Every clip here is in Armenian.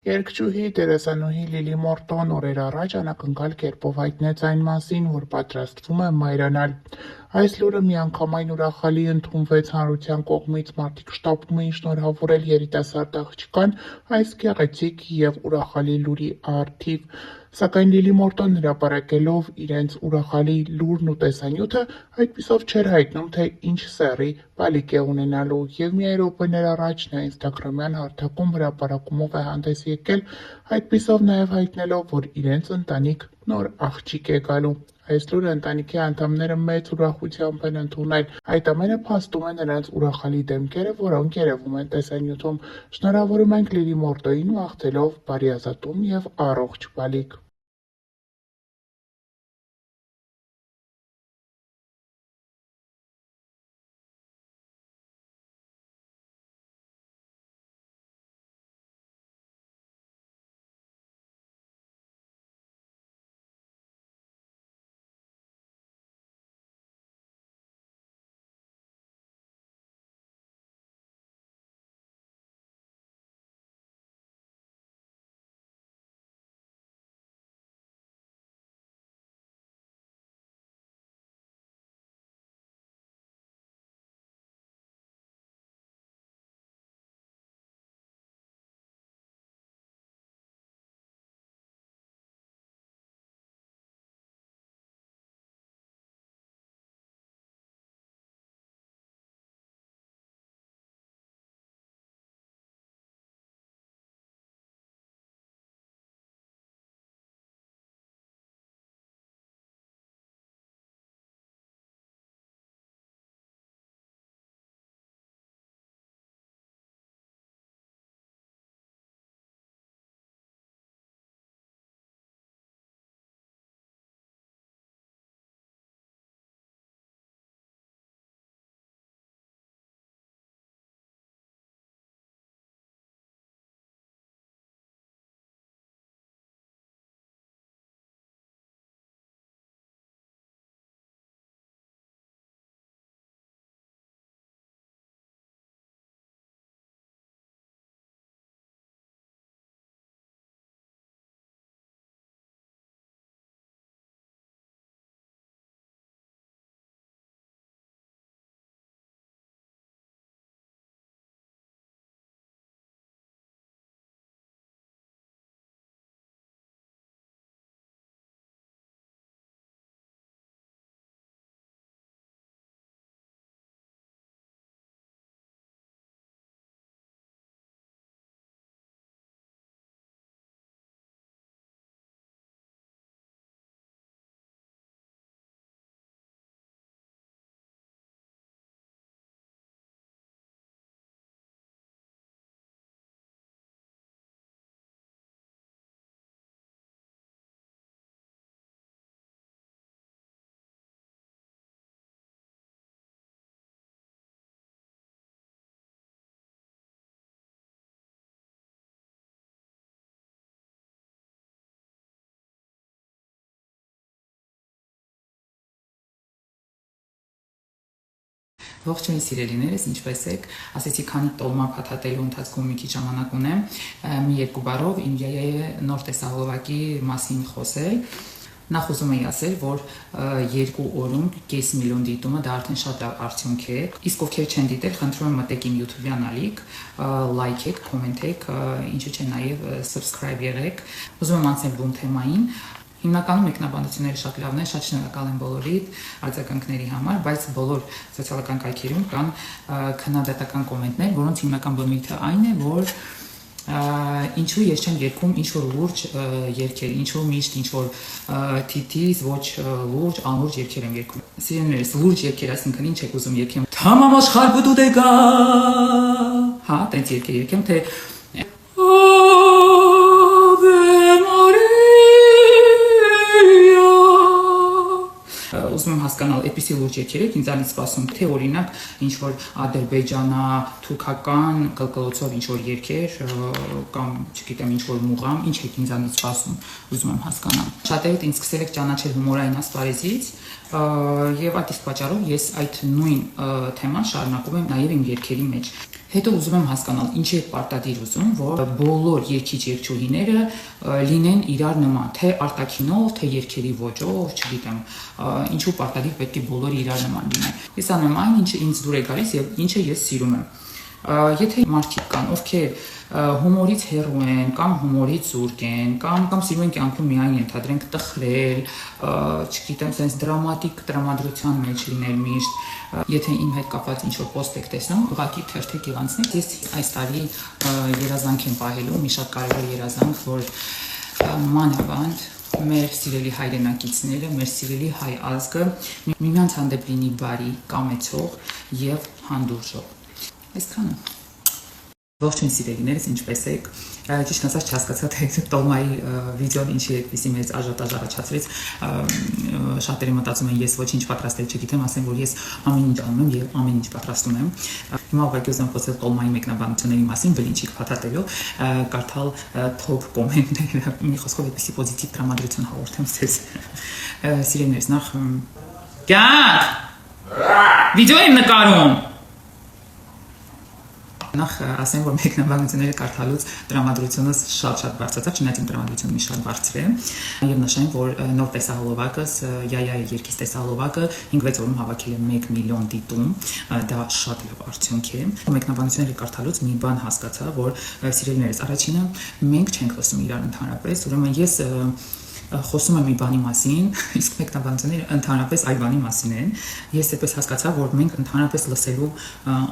Երգչուհի դերասանուհի Լիլի Մորտոն օրեր առաջ անակնկալ կերպով հայտնեց այն մասին, որ պատրաստվում է մայրանալ։ Այս լուրը միանգամայն ուրախալի ընդունվեց հանրության կողմից, մարդիկ շտապում էին շնորհավորել երիտասարդ աղջկան այս գեղեցիկ և ուրախալի լուրի առթիվ։ Սակայն Լիլի Մորտոն հրապարակելով իրենց ուրախալի լուրն ու տեսանյութը, այդպիսով չէր հայտնում, թե ինչ սեռի բալիկ է ունենալու, և միայն րոպեներ առաջ նա ինստագրամյան հարթակում հրապարակումով է հանդես եկել, այդպիսով նաև հայտնելով, որ իրենց ընտանիք նոր աղջիկ է գալու։ Այս լուրը ընտանիքի անդամները մեծ ուրախությամբ են ընդունել, այդ ամենը փաստում է նրանց ուրախալի դեմքերը, որոնք երևում են տեսանյութում։ Շնորհավորում ենք Լիլի Մորտոյին ու աղթելով բարի ազատում և առողջ բալիկ։ Ողջույն սիրելիներս, ինչպես եք, ասեցի քանի տոլմա փաթաթելու ընթացքում մի քիչ ժամանակ ունեմ, մի երկու բառով իմ նոր տեսահոլովակի մասին խոսել։ Նախ ուզում եի ասել, որ 2 օրում 5 միլիոն դիտումը դա արդեն շատ արդյունք է։ Իսկ ովքեր չեն դիտել, խնդրում եմ մտեք իմ YouTube-յան ալիք, լայքեք, կոմենտեք, ինչու՞ չէ նաև subscribe եղեք։ Ուզում եմ անցնել բուն թեմային։ Հիմնականում մեկնաբանությունները շատ լավն են, շատ շնորհակալ եմ բոլորիդ արձագանքների համար, բայց բոլոր սոցիալական կայքերում կան քննադատական կոմենտներ, որոնց հիմնական բնույթը այն է, որ ինչու ես չեմ երգում ինչ-որ լուրջ երգեր, ինչու միշտ ինչ-որ թիթիզ, ոչ լուրջ, անլուրջ երգեր եմ երգում։ Սիրելիներս, լուրջ երգեր, այսինքն ինչ եք ուզում երգեմ։ Թամամ աշխարհ բդուդեգա։ Հա, տենց երգեր երգեմ, թե ուզում եմ հասկանալ, այդպիսի լուրջ երգեր եք ինձանից սպասում, թե օրինակ ինչ-որ ադրբեջանա, թուրքական կլկլոցով ինչ-որ երգեր կամ, չգիտեմ, ինչ-որ մուղամ, ինչ եք ինձանից սպասում, ուզում եմ հասկանալ։ Շատերդ ինձ սկսել եք ճանաչել հումորային ասպարեզից, եւ այդ իսկ պատճառով ես այդ նույն թեման շարունակում եմ նաեւ իմ երգերի մեջ։ Հետո ուզում եմ հասկանալ, ինչի է պարտադիր ուզում, որ բոլոր երգիչ-երգչուհիները լինեն իրար նման, թե արտաքինով, թե երգերի ոճով, չգիտեմ, ինչու պարտադիր պետք է բոլորը իրար նման լինեն։ Ես անում եմ այն, ինչը ինձ դուր է գալիս եւ ինչը ես սիրում եմ։ Եթե մարդիկ կան, ովքեր հումորից հեռու են, կամ հումորից զուրկ են, կամ սիրում են կյանքում միայն ենթադրենք տխրել, չգիտեմ, sense դրամատիկ տրամադրության մեջ լինել միշտ, եթե իմ հետ կապված ինչ-որ post եք տեսնում, ուղղակի թերթեք եւ անցնեք։ Ես այս տարի երազանք եմ պահելու, մի շատ կարևոր երազանք, որ մանավանդ մեր սիրելի հայրենակիցները, մեր սիրելի հայ ազգը միմյանց հանդեպ լինի բարի, կամեցող եւ հանդուրժող։ Այսքանը։ Ողջույն սիրելիներս, ինչպե՞ս եք։ Ճիշտ ասած չհասկացա թե Տոլմայի վիդեոն ինչի էդպիսի մեծ աժիոտաժ առաջացրեց։ Շատերը մտածում են ես ոչինչ պատրաստել չգիտեմ, ասեմ որ ես ամեն ինչ անում եմ եւ ամեն ինչ պատրաստում եմ։ Հիմա ուղղակի ուզում եմ խոսել Տոլմայի մեկնաբանությունների մասին, բլինչիկ փաթաթելով, կարդալ top կոմենտները, մի խոսքով էդպիսի պոզիտիվ տրամադրություն հաղորդեմ ձեզ։ Սիրելիներս, նախ Կյանք վիդեո եմ նկարում։ Նախ ասեմ, որ մեկնաբանությունները կարդալուց տրամադրությունս շատ բարձրացավ, չնայած իմ տրամադրությունը մի շատ բարձր է, եւ նշեմ, որ նոր տեսահոլովակս, Յայայի երգից տեսահոլովակը 5-6 օրում հավաքել է 1 միլիոն դիտում, դա շատ լավ արդյունք է։ Մեկնաբանությունները կարդալուց մի բան հասկացա, որ սիրելիներս, առաջինը մենք չենք լսում իրար ընդհանրապես, ուրեմն ես խոսում եմ մի բանի մասին, իսկ մեկնաբանությունները ընդհանրապես այլ բանի մասին են։ Ես այդպես հասկացա, որ մենք ընդհանրապես լսելու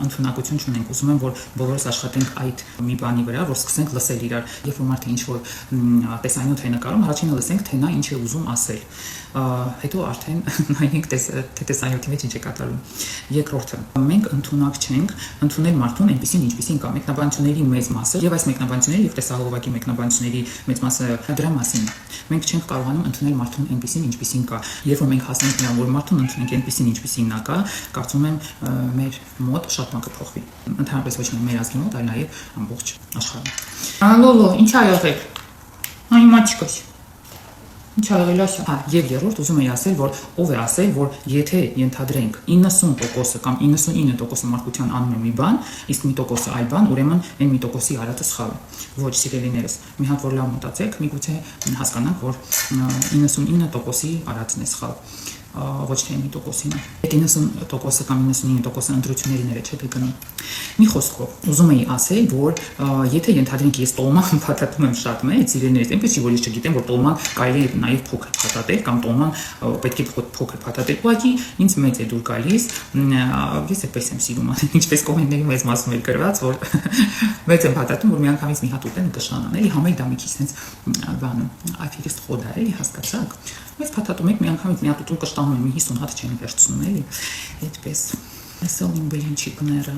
ընդունակություն չունենք։ Ուզում եմ, որ բոլորս աշխատենք այդ մի բանի վրա, որ սկսենք լսել իրար։ Երբ որ մարդը ինչ-որ տեսանյութ է նկարում, առաջինը լսենք, թե նա ինչ է ուզում ասել։ Հետո արդեն նայենք թե տեսանյութի մեջ ինչ է կատարում։ Երկրորդը, մենք ընդունակ չենք ընդունել մարդուն այնպեսին, ինչպեսին կա։ Մեկնաբանությունների մեծ մասը եւ այս մեկնաբանությունների եւ տեսահոլովակի մեկնաբանությունների մեծ մասը դրա մասին է։ Մենք չենք կարողանում ընդունել մարդուն այնպեսին, ինչպեսին կա։ Երբ որ մենք հասնենք նրան, որ մարդուն ընդունենք այնպեսին, ինչպեսին նա կա, կարծում եմ մեր մոտ շատ բան կփոխվի։ Ընդհանրապես ոչ միայն մեր ազգի մոտ, այլ նաեւ ամբողջ աշխարհում։ Լոլո, ինչ ա եղել։ Այ մաչկոս։ Ինչ ա եղել ասա։ Եվ երրորդ ուզում եի ասել, որ ով է ասել, որ եթե ենթադրենք 90% կամ 99% մարդկության անում է մի բան, իսկ մի տոկոսը այլ բան, ուրեմն այն մի տոկոսի արածը սխալ է։ Ոչ, սիրելիներս, մի հատ որ լավ մտածեք, միգուցե հասկանաք, որ 99%-ի արածն է սխալ, ոչ թե մի տոկոսին։ Այդ 90% կամ 99% ընտրությունների չէ թե գնում։ Մի խոսքով, ուզում եի ասել, որ եթե ենթադրենք ես տոլման փաթաթում եմ շատ մեծ, իրեններից, այնպես չի որ ես չգիտեմ, որ տոլման կարելի է նաև փոքր փաթաթել կամ տոլման պետք է փոքր փաթաթել։ Ուղղակի ինձ մեծ է դուր գալիս, ես այդպես եմ սիրում անել, ինչպես կոմենտների մեծ մասում էր գրված, որ մեծ եմ փաթաթում, որ միանգամից մի հատ ուտեմ կշանան, էլի համել դա մի քիչ sense բանը, այֆիրից խոդա էլի հասկացաք։ Մեծ փաթաթում եք միանգամից մի հատ ուտում կշտանում եմ, մի 50 հատ չեն վերցնում էլի, այդպես։ Այսօր իմ բլինչիկները